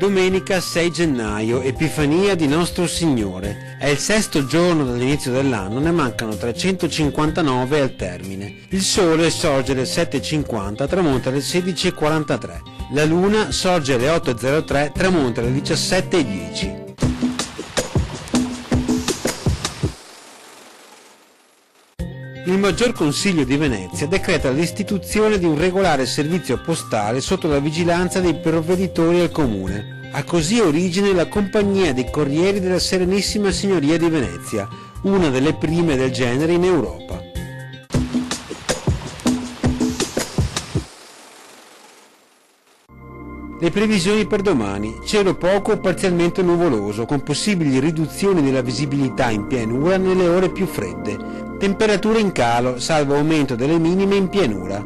Domenica 6 gennaio, Epifania di Nostro Signore. È il sesto giorno dall'inizio dell'anno, ne mancano 359 al termine. Il sole sorge alle 7:50, tramonta alle 16:43. La luna sorge alle 8:03, tramonta alle 17:10. Il Maggior Consiglio di Venezia decreta l'istituzione di un regolare servizio postale sotto la vigilanza dei provveditori al comune. Ha così origine la Compagnia dei Corrieri della Serenissima Signoria di Venezia, una delle prime del genere in Europa. Le previsioni per domani: cielo poco o parzialmente nuvoloso, con possibili riduzioni della visibilità in pianura nelle ore più fredde. Temperature in calo, salvo aumento delle minime in pianura.